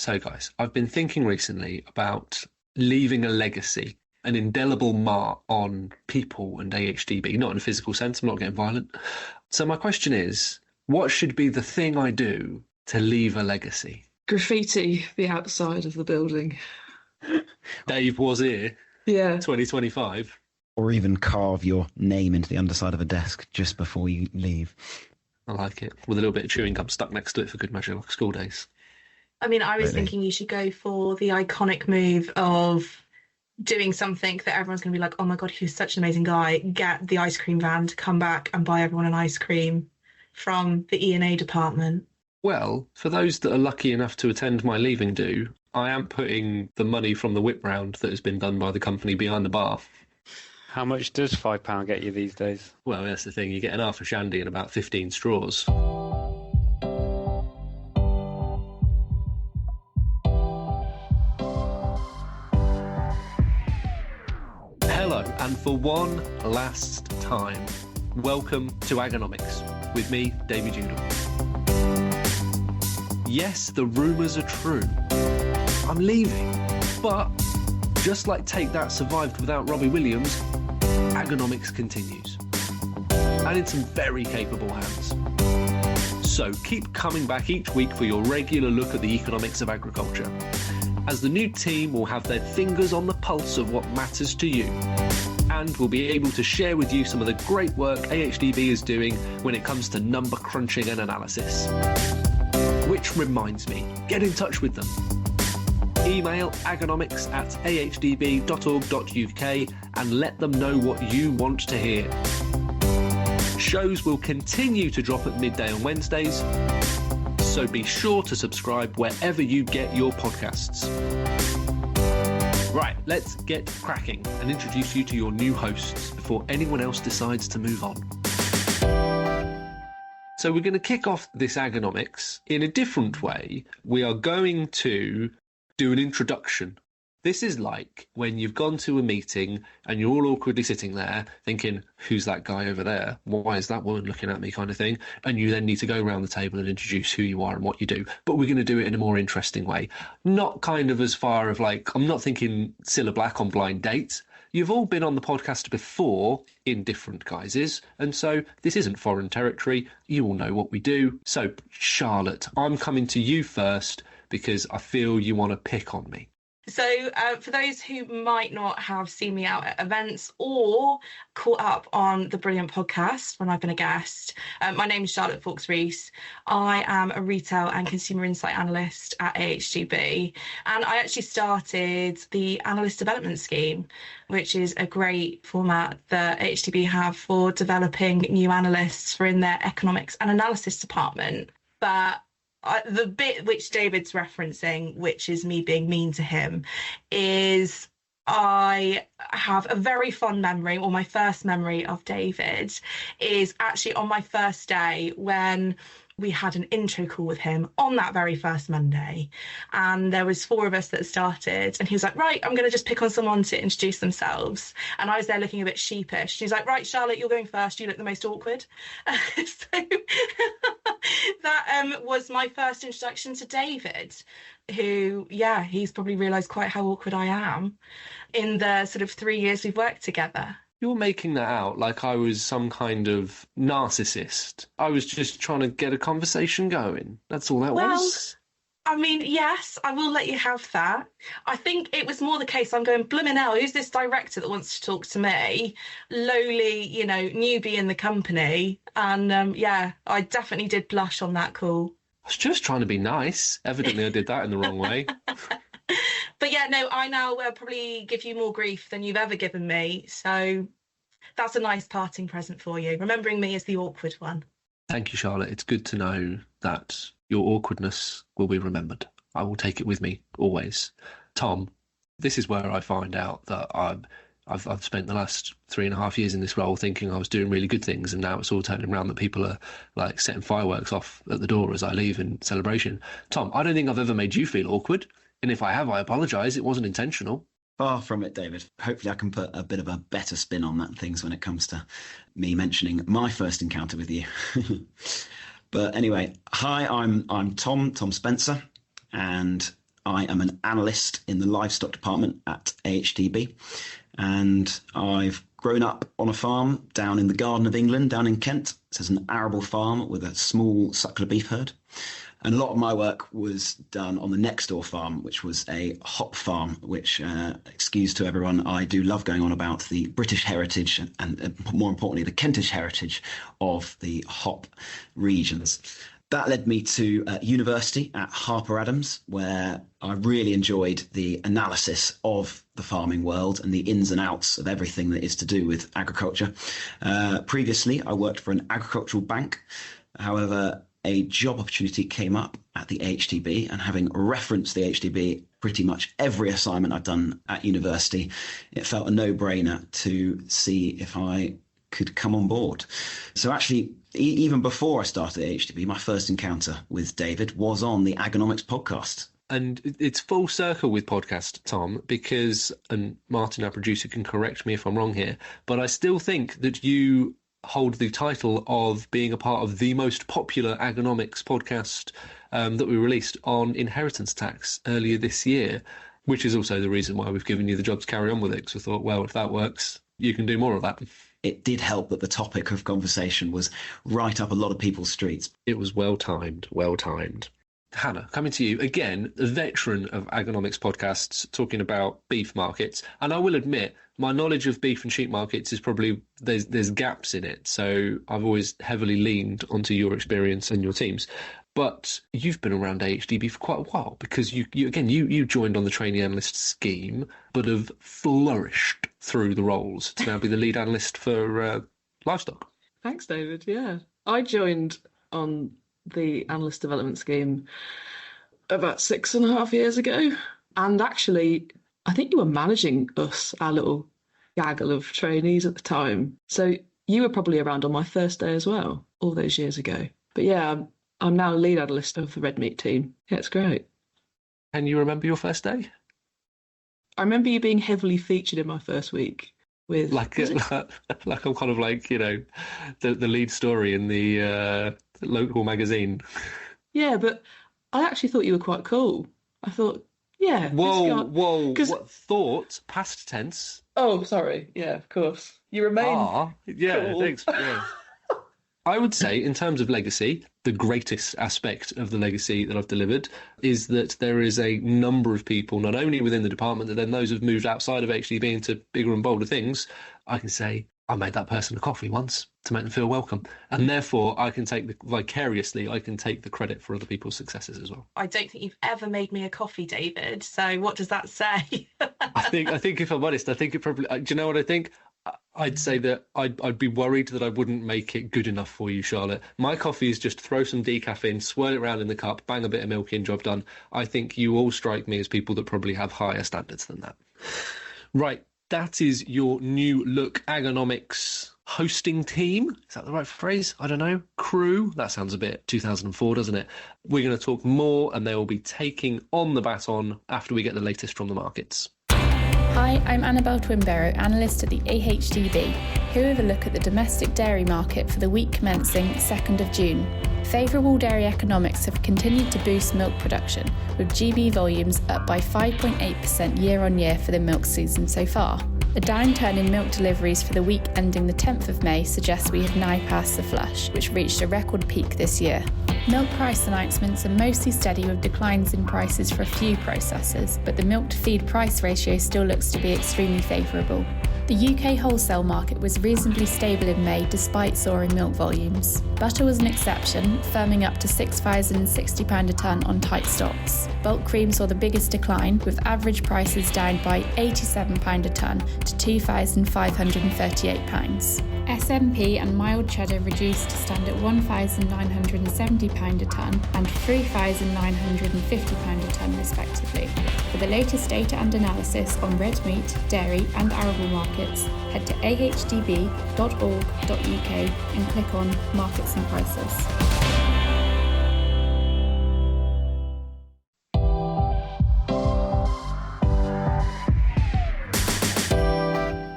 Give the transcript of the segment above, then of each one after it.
So, guys, I've been thinking recently about leaving a legacy, an indelible mark on people and AHDB, not in a physical sense. I'm not getting violent. So my question is, what should be the thing I do to leave a legacy? Graffiti the outside of the building. Dave was here, Yeah. 2025. Or even carve your name into the underside of a desk just before you leave. I like it. With a little bit of chewing gum stuck next to it for good measure, like school days. I mean, I was Really? thinking you should go for the iconic move of doing something that everyone's going to be like, oh my God, he's such an amazing guy. Get the ice cream van to come back and buy everyone an ice cream from the E&A department. Well, for those that are lucky enough to attend my leaving do, I am putting the money from the whip round that has been done by the company behind the bar. How much does £5 get you these days? Well, that's the thing. You get an half a shandy and about 15 straws. Hello, and for one last time, welcome to Agonomics with me, David Udall. Yes, the rumours are true. I'm leaving, but just like Take That survived without Robbie Williams, Agonomics continues. And in some very capable hands. So keep coming back each week for your regular look at the economics of agriculture, as the new team will have their fingers on the pulse of what matters to you, and will be able to share with you some of the great work AHDB is doing when it comes to number crunching and analysis. Which reminds me, get in touch with them. Email agonomics@ahdb.org.uk and let them know what you want to hear. Shows will continue to drop at midday on Wednesdays, so be sure to subscribe wherever you get your podcasts. Right, let's get cracking and introduce you to your new hosts before anyone else decides to move on. So we're going to kick off this Agonomics in a different way. We are going to do an introduction. This is like when you've gone to a meeting and you're all awkwardly sitting there thinking, who's that guy over there? Why is that woman looking at me, kind of thing? And you then need to go around the table and introduce who you are and what you do. But we're going to do it in a more interesting way. Not kind of as far of like, I'm not thinking Cilla Black on Blind Dates. You've all been on the podcast before in different guises, and so this isn't foreign territory. You all know what we do. So, Charlotte, I'm coming to you first because I feel you want to pick on me. So for those who might not have seen me out at events or caught up on the brilliant podcast when I've been a guest, my name is Charlotte Fawkes-Rees. I am a retail and consumer insight analyst at AHDB, and I actually started the Analyst Development Scheme, which is a great format that AHDB have for developing new analysts for in their economics and analysis department. But the bit which David's referencing, which is me being mean to him, is I have a very fond memory, or my first memory of David is actually on my first day when we had an intro call with him on that very first Monday. And there was 4 of us that started, and he was like, right, I'm going to just pick on someone to introduce themselves. And I was there looking a bit sheepish. He's like, right, Charlotte, you're going first. You look the most awkward. So that was my first introduction to David, who, yeah, he's probably realised quite how awkward I am in the sort of 3 years we've worked together. You're making that out like I was some kind of narcissist. I was just trying to get a conversation going. That's all that was. I mean, yes, I will let you have that. I think it was more the case I'm going, blimmin' hell, who's this director that wants to talk to me? Lowly, newbie in the company. And yeah, I definitely did blush on that call. I was just trying to be nice. Evidently I did that in the wrong way. But yeah, no, I now probably give you more grief than you've ever given me. So that's a nice parting present for you, remembering me as the awkward one. Thank you, Charlotte. It's good to know that your awkwardness will be remembered. I will take it with me always. Tom, this is where I find out that I've spent the last 3.5 years in this role thinking I was doing really good things, and now it's all turning around that people are like setting fireworks off at the door as I leave in celebration. Tom, I don't think I've ever made you feel awkward. And if I have, I apologise. It wasn't intentional. Far from it, David. Hopefully I can put a bit of a better spin on that things when it comes to me mentioning my first encounter with you. But anyway, hi, I'm Tom Spencer, and I am an analyst in the livestock department at AHDB, and I've grown up on a farm down in the Garden of England, down in Kent. It's an arable farm with a small suckler beef herd. And a lot of my work was done on the next door farm, which was a hop farm, which, excuse to everyone, I do love going on about the British heritage and more importantly, the Kentish heritage of the hop regions. That led me to university at Harper Adams, where I really enjoyed the analysis of the farming world and the ins and outs of everything that is to do with agriculture. Previously, I worked for an agricultural bank. However, a job opportunity came up at the AHDB, and having referenced the AHDB pretty much every assignment I've done at university, it felt a no-brainer to see if I could come on board. So actually, even before I started at AHDB, my first encounter with David was on the Agonomics podcast. And it's full circle with podcast, Tom, because, and Martin, our producer, can correct me if I'm wrong here, but I still think that you hold the title of being a part of the most popular agonomics podcast that we released on inheritance tax earlier this year, which is also the reason why we've given you the job to carry on with it, because we thought, well, if that works, you can do more of that. It did help that the topic of conversation was right up a lot of people's streets. It was well timed, well timed. Hannah, coming to you again, a veteran of agonomics podcasts talking about beef markets. And I will admit, my knowledge of beef and sheep markets is probably, there's gaps in it. So I've always heavily leaned onto your experience and your teams. But you've been around AHDB for quite a while, because you joined on the trainee analyst scheme, but have flourished through the roles to now be the lead analyst for livestock. Thanks, David. Yeah, I joined on the analyst development scheme about 6.5 years ago. And actually, I think you were managing us, our little gaggle of trainees at the time. So you were probably around on my first day as well, all those years ago. But yeah, I'm now lead analyst of the red meat team. Yeah, it's great. Can you remember your first day? I remember you being heavily featured in my first week. With like I'm kind of like, you know, the lead story in the local magazine. Yeah, but I actually thought you were quite cool. I thought, yeah. Whoa! What thought? Past tense. Oh, sorry. Yeah, of course. You remain. Yeah, cool. thanks. Yeah. I would say, in terms of legacy, the greatest aspect of the legacy that I've delivered is that there is a number of people, not only within the department, but then those who've moved outside of HDB into bigger and bolder things. I can say, I made that person a coffee once to make them feel welcome. And therefore, I can take vicariously, I can take the credit for other people's successes as well. I don't think you've ever made me a coffee, David. So what does that say? I think if I'm honest, I think it probably, do you know what I think? I'd say that I'd be worried that I wouldn't make it good enough for you, Charlotte. My coffee is just throw some decaf in, swirl it around in the cup, bang a bit of milk in, job done. I think you all strike me as people that probably have higher standards than that. Right, that is your new look agonomics hosting team. Is that the right phrase? I don't know. Crew? That sounds a bit 2004, doesn't it? We're going to talk more, and they will be taking on the baton after we get the latest from the markets. Hi, I'm Annabelle Twinbarrow, analyst at the AHDB, here with a look at the domestic dairy market for the week commencing 2nd of June. Favourable dairy economics have continued to boost milk production, with GB volumes up by 5.8% year-on-year for the milk season so far. A downturn in milk deliveries for the week ending the 10th of May suggests we have now passed the flush, which reached a record peak this year. Milk price announcements are mostly steady, with declines in prices for a few processors, but the milk-to-feed price ratio still looks to be extremely favourable. The UK wholesale market was reasonably stable in May despite soaring milk volumes. Butter was an exception, firming up to £6,060 a tonne on tight stocks. Bulk cream saw the biggest decline, with average prices down by £87 a tonne to £2,538. SMP and mild cheddar reduced to stand at £1,970 a tonne and £3,950 a tonne respectively. For the latest data and analysis on red meat, dairy and arable markets, head to ahdb.org.uk and click on Markets and Prices.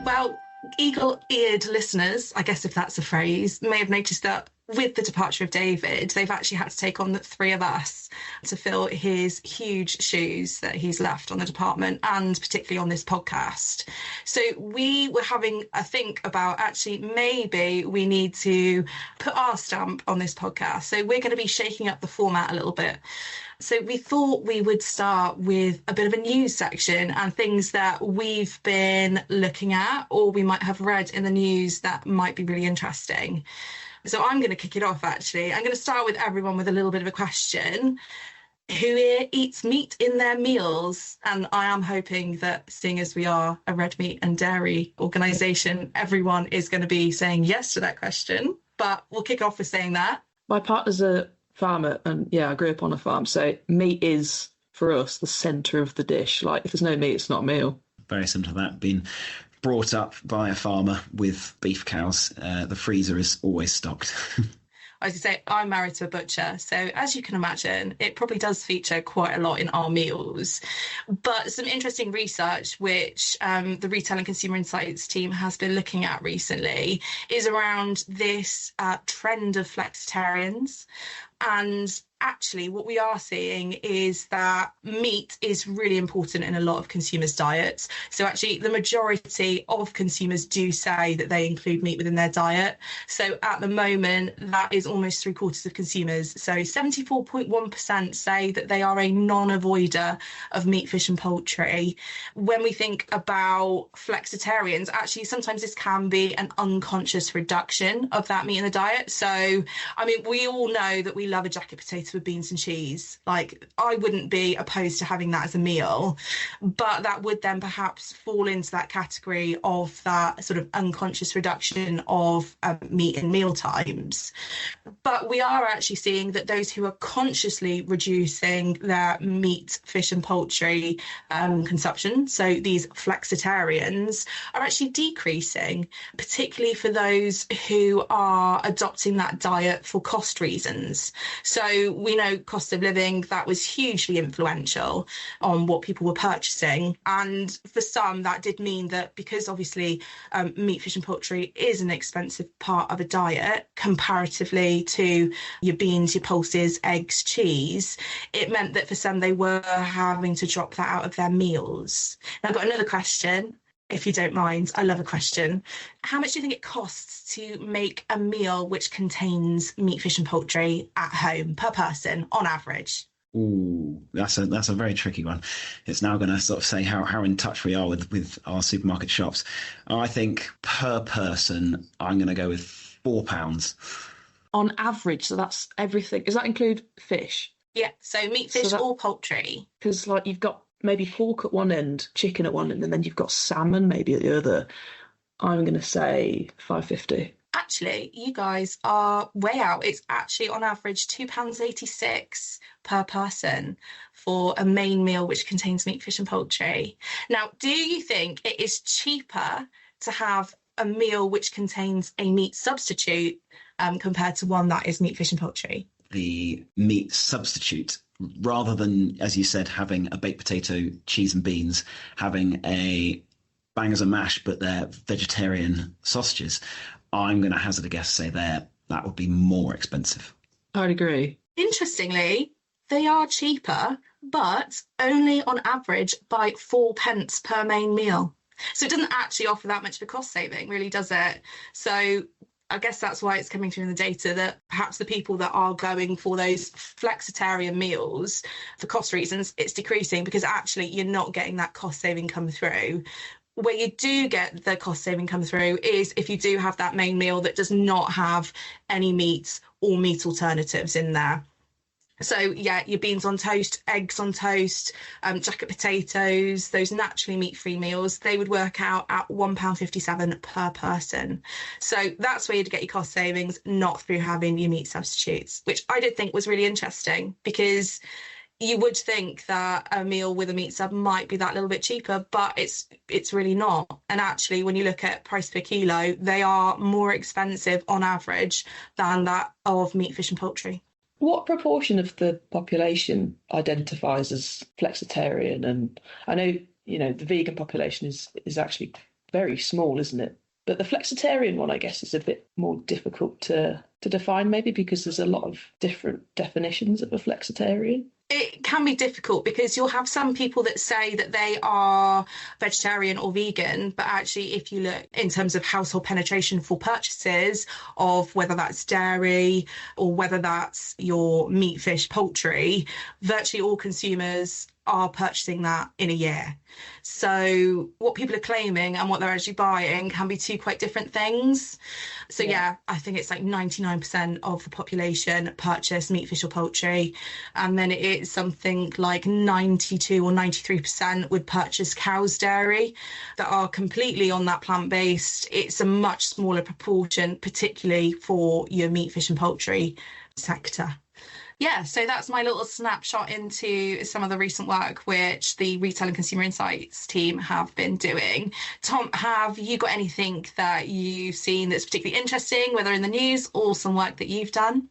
Well, eagle-eared listeners, I guess if that's a phrase, may have noticed that with the departure of David, they've actually had to take on the three of us to fill his huge shoes that he's left on the department, and particularly on this podcast. So we were having a think about, actually, maybe we need to put our stamp on this podcast. So we're going to be shaking up the format a little bit. So we thought we would start with a bit of a news section and things that we've been looking at or we might have read in the news that might be really interesting. So I'm going to kick it off, actually. I'm going to start with everyone with a little bit of a question. Who here eats meat in their meals? And I am hoping that, seeing as we are a red meat and dairy organisation, everyone is going to be saying yes to that question. But we'll kick off with saying that. My partner's a farmer, and yeah, I grew up on a farm. So meat is, for us, the centre of the dish. Like, if there's no meat, it's not a meal. Very similar to that. Being brought up by a farmer with beef cows, the freezer is always stocked. I was going to say, I'm married to a butcher, so as you can imagine, it probably does feature quite a lot in our meals. But some interesting research, which the Retail and Consumer Insights team has been looking at recently, is around this trend of flexitarians. And actually, what we are seeing is that meat is really important in a lot of consumers' diets. So actually, the majority of consumers do say that they include meat within their diet. So at the moment, that is almost 3/4 of consumers. So 74.1% say that they are a non-avoider of meat, fish and poultry. When we think about flexitarians, actually, sometimes this can be an unconscious reduction of that meat in the diet. So, I mean, we all know that we love a jacket potato with beans and cheese. Like, I wouldn't be opposed to having that as a meal, but that would then perhaps fall into that category of that sort of unconscious reduction of meat in meal times. But we are actually seeing that those who are consciously reducing their meat, fish and poultry consumption, so these flexitarians, are actually decreasing, particularly for those who are adopting that diet for cost reasons. So we know cost of living, that was hugely influential on what people were purchasing. And for some, that did mean that because obviously meat, fish and poultry is an expensive part of a diet comparatively to your beans, your pulses, eggs, cheese, it meant that for some they were having to drop that out of their meals. Now I've got another question, if you don't mind. I love a question. How much do you think it costs to make a meal which contains meat, fish and poultry at home per person on average? Ooh, that's a very tricky one. It's now going to sort of say how in touch we are with our supermarket shops. I think per person, I'm going to go with £4. On average, so that's everything. Does that include fish? Yeah, so meat, fish or poultry. Because like you've got maybe pork at one end, chicken at one end, and then you've got salmon maybe at the other. I'm going to say £5.50. Actually, you guys are way out. It's actually on average £2.86 per person for a main meal which contains meat, fish and poultry. Now, do you think it is cheaper to have a meal which contains a meat substitute compared to one that is meat, fish and poultry? The meat substitute, rather than, as you said, having a baked potato, cheese and beans, having a bangers and mash, but they're vegetarian sausages, I'm going to hazard a guess, say that would be more expensive. I'd agree. Interestingly, they are cheaper, but only on average by 4p per main meal. So it doesn't actually offer that much of a cost saving, really, does it? So I guess that's why it's coming through in the data that perhaps the people that are going for those flexitarian meals for cost reasons, it's decreasing because actually you're not getting that cost saving come through. Where you do get the cost saving come through is if you do have that main meal that does not have any meats or meat alternatives in there. So yeah, your beans on toast, eggs on toast, jacket potatoes, those naturally meat-free meals, they would work out at £1.57 per person. So that's where you'd get your cost savings, not through having your meat substitutes, which I did think was really interesting because you would think that a meal with a meat sub might be that little bit cheaper, but it's really not. And actually, when you look at price per kilo, they are more expensive on average than that of meat, fish and poultry. What proportion of the population identifies as flexitarian? And I know, the vegan population is actually very small, isn't it? But the flexitarian one, I guess, is a bit more difficult to define, maybe because there's a lot of different definitions of a flexitarian. It can be difficult because you'll have some people that say that they are vegetarian or vegan, but actually if you look in terms of household penetration for purchases of whether that's dairy or whether that's your meat, fish, poultry, virtually all consumers are purchasing that in a year. So what people are claiming and what they're actually buying can be two quite different things. So yeah, I think it's like 99% of the population purchase meat, fish or poultry. And then it's something like 92 or 93% would purchase cow's dairy that are completely on that plant-based. It's a much smaller proportion, particularly for your meat, fish and poultry sector. Yeah, so that's my little snapshot into some of the recent work which the Retail and Consumer Insights team have been doing. Tom, have you got anything that you've seen that's particularly interesting, whether in the news or some work that you've done?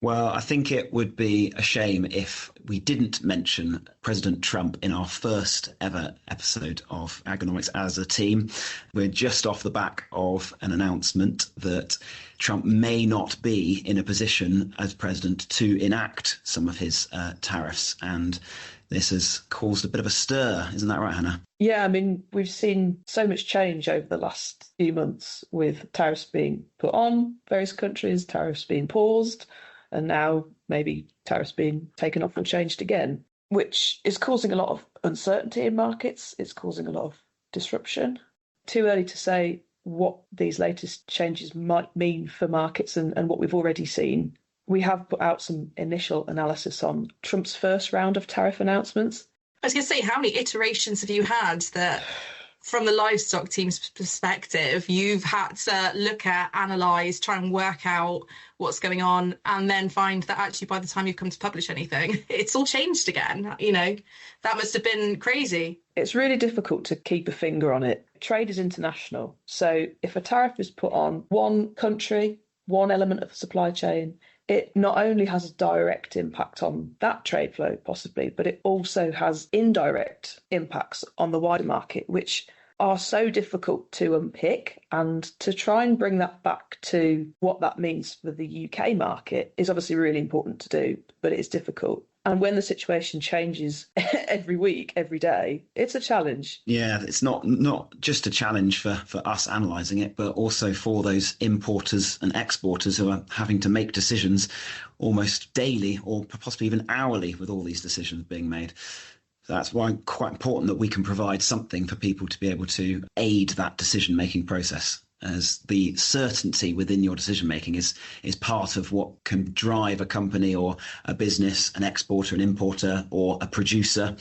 Well, I think it would be a shame if we didn't mention President Trump in our first ever episode of Agonomics as a team. We're just off the back of an announcement that Trump may not be in a position as president to enact some of his tariffs. And this has caused a bit of a stir. Isn't that right, Hannah? Yeah, I mean, we've seen so much change over the last few months with tariffs being put on various countries, tariffs being paused, and now maybe tariffs being taken off and changed again, which is causing a lot of uncertainty in markets. It's causing a lot of disruption. Too early to say what these latest changes might mean for markets and what we've already seen. We have put out some initial analysis on Trump's first round of tariff announcements. I was going to say, how many iterations have you had that, from the livestock team's perspective, you've had to look at, analyse, try and work out what's going on, and then find that actually by the time you've come to publish anything, it's all changed again? You know, that must have been crazy. It's really difficult to keep a finger on it. Trade is international. So if a tariff is put on one country, one element of the supply chain, it not only has a direct impact on that trade flow, possibly, but it also has indirect impacts on the wider market, which are so difficult to unpick. And to try and bring that back to what that means for the UK market is obviously really important to do, but it is difficult. And when the situation changes every week, every day, it's a challenge. Yeah, it's not just a challenge for us analysing it, but also for those importers and exporters who are having to make decisions almost daily or possibly even hourly with all these decisions being made. So that's why it's quite important that we can provide something for people to be able to aid that decision-making process, as the certainty within your decision making is part of what can drive a company or a business, an exporter, an importer, or a producer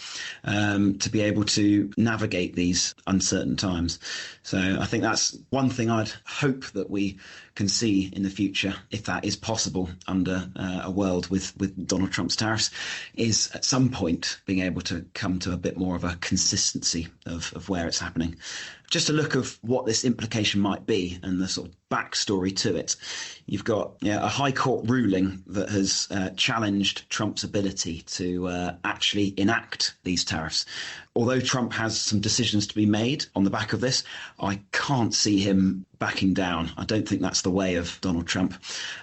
to be able to navigate these uncertain times. So I think that's one thing I'd hope that we can see in the future, if that is possible under a world with Donald Trump's tariffs, is at some point being able to come to a bit more of a consistency of where it's happening. Just a look of what this implication might be and the sort of backstory to it. You've got a High Court ruling that has challenged Trump's ability to actually enact these tariffs. Although Trump has some decisions to be made on the back of this, I can't see him backing down. I don't think that's the way of Donald Trump.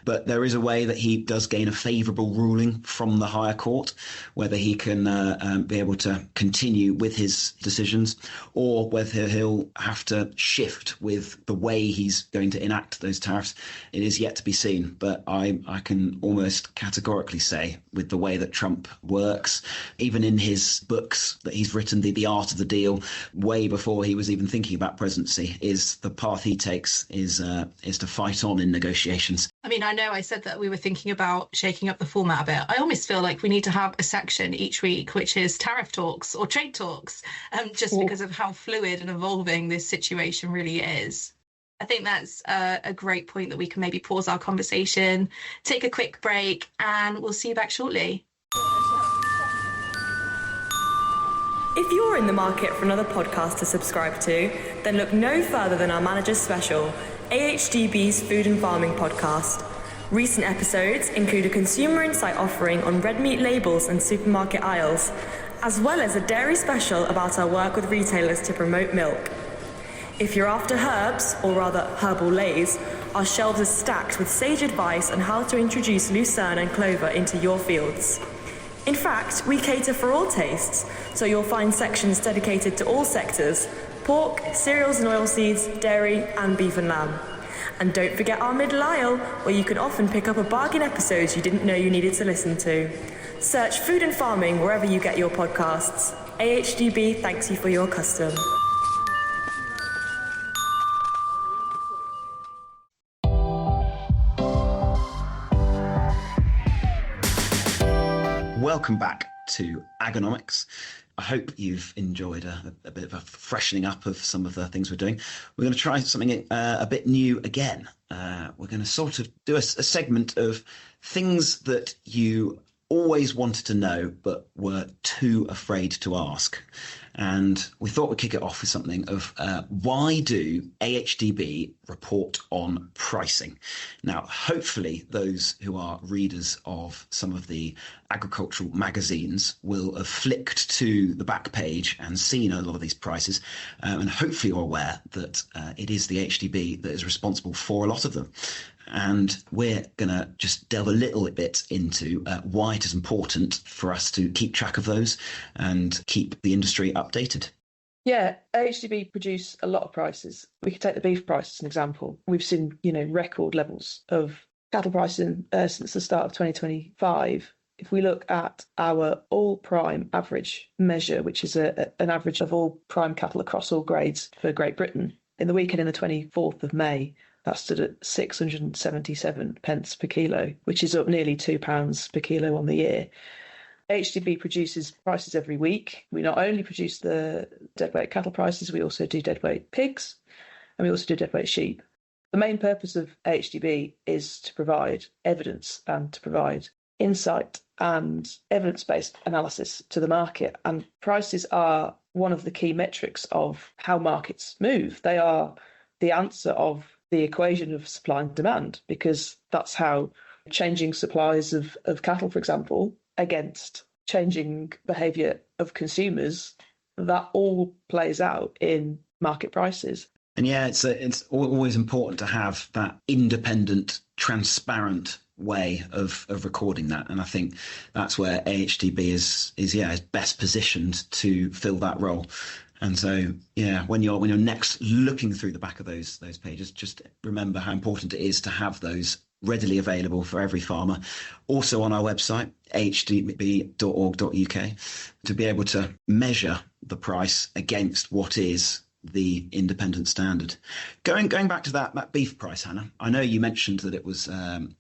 But there is a way that he does gain a favourable ruling from the higher court, whether he can be able to continue with his decisions or whether he'll have to shift with the way he's going to enact those tariffs. It is yet to be seen, but I can almost categorically say, with the way that Trump works, even in his books that he's written, The Art of the Deal, way before he was even thinking about presidency, is the path he takes is to fight on in negotiations. I mean, I know I said that we were thinking about shaking up the format a bit. I almost feel like we need to have a section each week, which is tariff talks or trade talks, just because of how fluid and evolving this situation really is. I think that's a great point that we can maybe pause our conversation, take a quick break, and we'll see you back shortly. If you're in the market for another podcast to subscribe to, then look no further than our Manager's Special, AHDB's Food and Farming podcast. Recent episodes include a consumer insight offering on red meat labels and supermarket aisles, as well as a dairy special about our work with retailers to promote milk. If you're after herbs, or rather herbal lays, our shelves are stacked with sage advice on how to introduce lucerne and clover into your fields. In fact, we cater for all tastes, so you'll find sections dedicated to all sectors: pork, cereals and oilseeds, dairy and beef and lamb. And don't forget our middle aisle, where you can often pick up a bargain episode you didn't know you needed to listen to. Search Food and Farming wherever you get your podcasts. AHDB thanks you for your custom. Welcome back to Agonomics. I hope you've enjoyed a bit of a freshening up of some of the things we're doing. We're going to try something a bit new again. We're going to sort of do a segment of things that you always wanted to know but were too afraid to ask. And we thought we'd kick it off with something of why do AHDB report on pricing? Now, hopefully those who are readers of some of the agricultural magazines will have flicked to the back page and seen a lot of these prices. And hopefully you're aware that it is the AHDB that is responsible for a lot of them. And we're going to just delve a little bit into why it is important for us to keep track of those and keep the industry updated. Yeah, AHDB produce a lot of prices. We could take the beef price as an example. We've seen, record levels of cattle pricing since the start of 2025. If we look at our all prime average measure, which is an average of all prime cattle across all grades for Great Britain, in the weekend in the 24th of May, that stood at 677 pence per kilo, which is up nearly £2 per kilo on the year. HDB produces prices every week. We not only produce the deadweight cattle prices, we also do deadweight pigs, and we also do deadweight sheep. The main purpose of HDB is to provide evidence and to provide insight and evidence-based analysis to the market. And prices are one of the key metrics of how markets move. They are the answer of the equation of supply and demand, because that's how changing supplies of cattle, for example, against changing behaviour of consumers, that all plays out in market prices. And yeah, it's always important to have that independent, transparent way of recording that. And I think that's where AHDB is best positioned to fill that role. And so, when you're next looking through the back of those pages, just remember how important it is to have those readily available for every farmer. Also on our website, ahdb.org.uk, to be able to measure the price against what is the independent standard. Going back to that beef price, Hannah, I know you mentioned that it was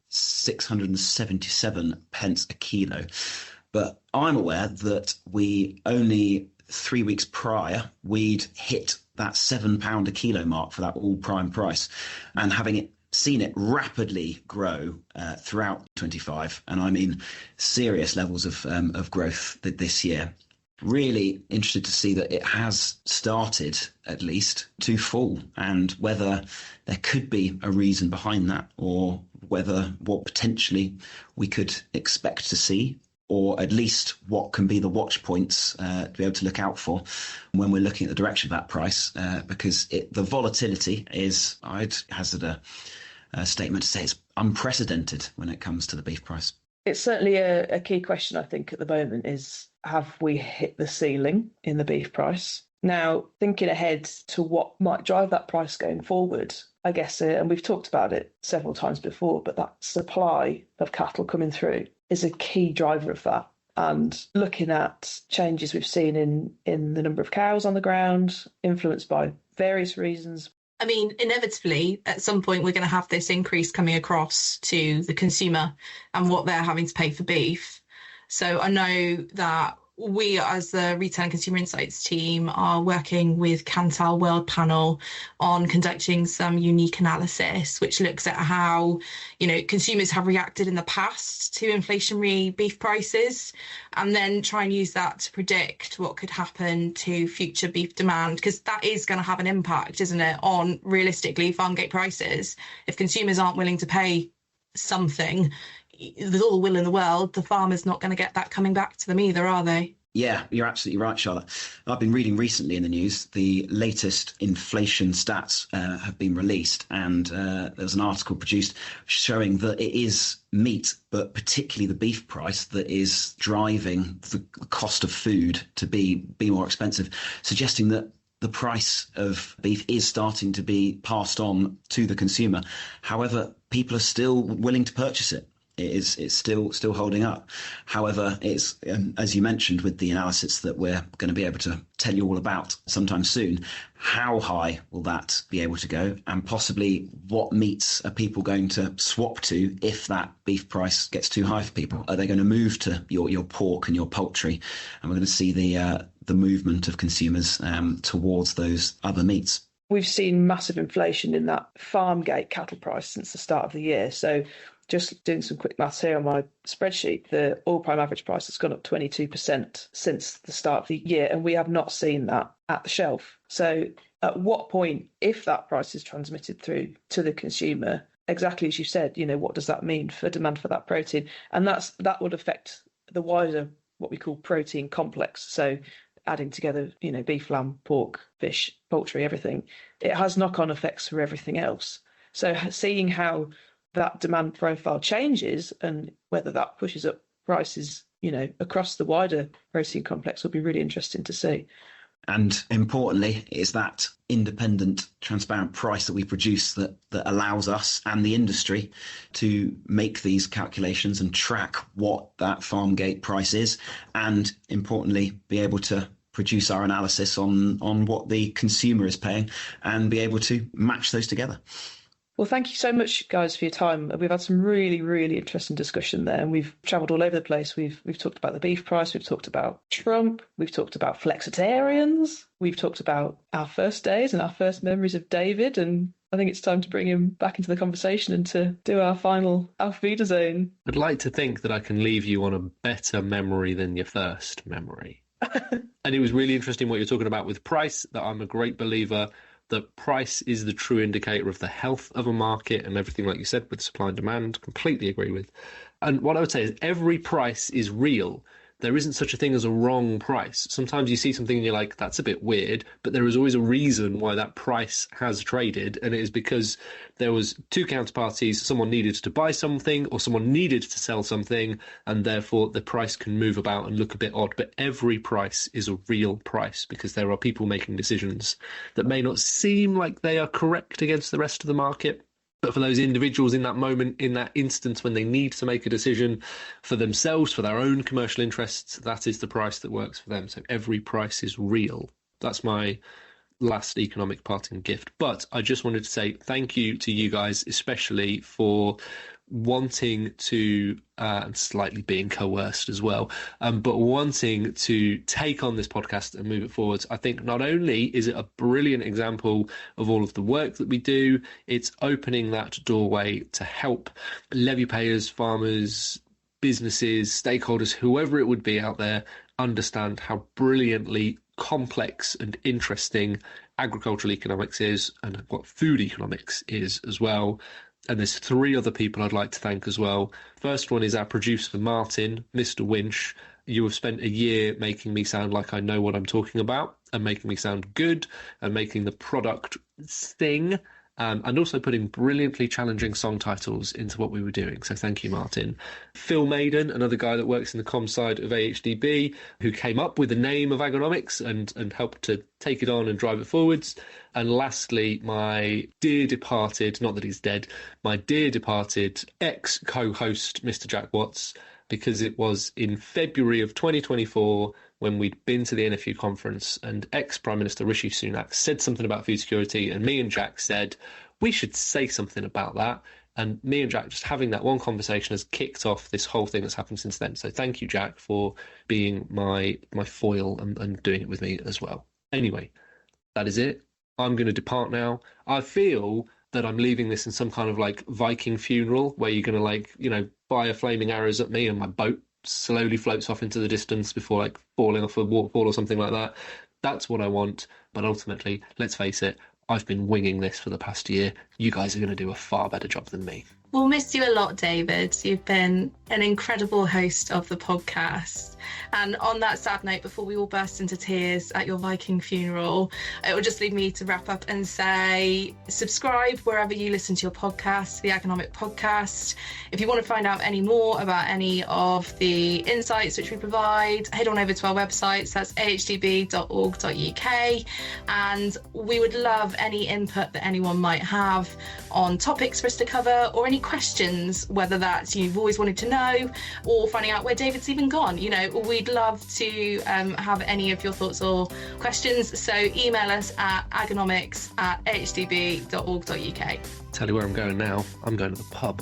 677 pence a kilo, but I'm aware that we only 3 weeks prior, we'd hit that £7 a kilo mark for that all prime price, and seen it rapidly grow throughout 25, and I mean serious levels of growth this year. Really interested to see that it has started at least to fall, and whether there could be a reason behind that, or what potentially we could expect to see, or at least what can be the watch points to be able to look out for when we're looking at the direction of that price, because the volatility is, I'd hazard a statement to say, it's unprecedented when it comes to the beef price. It's certainly a key question, I think, at the moment is, have we hit the ceiling in the beef price? Now, thinking ahead to what might drive that price going forward, I guess, and we've talked about it several times before, but that supply of cattle coming through is a key driver of that. And looking at changes we've seen in the number of cows on the ground, influenced by various reasons. I mean, inevitably, at some point, we're going to have this increase coming across to the consumer and what they're having to pay for beef. So I know that we, as the Retail and Consumer Insights team, are working with Cantal World Panel on conducting some unique analysis, which looks at how, consumers have reacted in the past to inflationary beef prices, and then try and use that to predict what could happen to future beef demand, because that is going to have an impact, isn't it, on realistically farm gate prices. If consumers aren't willing to pay something, with all the will in the world, the farmer's not going to get that coming back to them either, are they? Yeah, you're absolutely right, Charlotte. I've been reading recently in the news, the latest inflation stats have been released, and there's an article produced showing that it is meat, but particularly the beef price, that is driving the cost of food to be more expensive, suggesting that the price of beef is starting to be passed on to the consumer. However, people are still willing to purchase it. It's still holding up. However, it's as you mentioned with the analysis that we're going to be able to tell you all about sometime soon. How high will that be able to go, and possibly what meats are people going to swap to if that beef price gets too high for people? Are they going to move to your pork and your poultry, and we're going to see the movement of consumers towards those other meats? We've seen massive inflation in that farm gate cattle price since the start of the year. So just doing some quick maths here on my spreadsheet, the oil prime average price has gone up 22% since the start of the year, and we have not seen that at the shelf. So at what point, if that price is transmitted through to the consumer, exactly as you said, what does that mean for demand for that protein? And that would affect the wider, what we call protein complex. So adding together, beef, lamb, pork, fish, poultry, everything, it has knock-on effects for everything else. So seeing how that demand profile changes and whether that pushes up prices, across the wider protein complex will be really interesting to see. And importantly, it's that independent, transparent price that we produce that allows us and the industry to make these calculations and track what that farm gate price is, and importantly, be able to produce our analysis on what the consumer is paying and be able to match those together. Well, thank you so much, guys, for your time. We've had some really, really interesting discussion there, and we've travelled all over the place. We've talked about the beef price, we've talked about Trump, we've talked about flexitarians, we've talked about our first days and our first memories of David, and I think it's time to bring him back into the conversation and to do our final Auf Wiedersehen. I'd like to think that I can leave you on a better memory than your first memory. And it was really interesting what you're talking about with price, that I'm a great believer that price is the true indicator of the health of a market, and everything, like you said, with supply and demand, completely agree with. And what I would say is every price is real. There isn't such a thing as a wrong price. Sometimes you see something and you're like, that's a bit weird, but there is always a reason why that price has traded, and it is because there was two counterparties, someone needed to buy something or someone needed to sell something, and therefore the price can move about and look a bit odd. But every price is a real price because there are people making decisions that may not seem like they are correct against the rest of the market. But for those individuals in that moment, in that instance, when they need to make a decision for themselves, for their own commercial interests, that is the price that works for them. So every price is real. That's my last economic parting gift. But I just wanted to say thank you to you guys, especially for wanting to, and slightly being coerced as well, but wanting to take on this podcast and move it forward. I think not only is it a brilliant example of all of the work that we do, it's opening that doorway to help levy payers, farmers, businesses, stakeholders, whoever it would be out there, understand how brilliantly complex and interesting agricultural economics is, and what food economics is as well. And there's three other people I'd like to thank as well. First one is our producer, Martin, Mr. Winch. You have spent a year making me sound like I know what I'm talking about, and making me sound good, and making the product sing, and also putting brilliantly challenging song titles into what we were doing. So thank you, Martin. Phil Maiden, another guy that works in the comms side of AHDB, who came up with the name of agronomics and helped to take it on and drive it forwards. And lastly, my dear departed, not that he's dead, my dear departed ex-co-host, Mr. Jack Watts, because it was in February of 2024 when we'd been to the NFU conference and ex-Prime Minister Rishi Sunak said something about food security, and me and Jack said, we should say something about that. And me and Jack just having that one conversation has kicked off this whole thing that's happened since then. So thank you, Jack, for being my foil and doing it with me as well. Anyway, that is it. I'm going to depart now. I feel that I'm leaving this in some kind of like Viking funeral where you're going to fire flaming arrows at me and my boat slowly floats off into the distance before like falling off a waterfall or something like that. That's what I want. But ultimately, let's face it, I've been winging this for the past year. You guys are going to do a far better job than me. We'll miss you a lot, David. You've been an incredible host of the podcast. And on that sad note, before we all burst into tears at your Viking funeral, it will just leave me to wrap up and say subscribe wherever you listen to your podcast, the Economic Podcast. If you want to find out any more about any of the insights which we provide, head on over to our websites. That's ahdb.org.uk. And we would love any input that anyone might have on topics for us to cover, or any questions, whether that's you've always wanted to know, or finding out where David's even gone. We'd love to have any of your thoughts or questions. So email us at agonomics@ahdb.org.uk. Tell you where I'm going now. I'm going to the pub.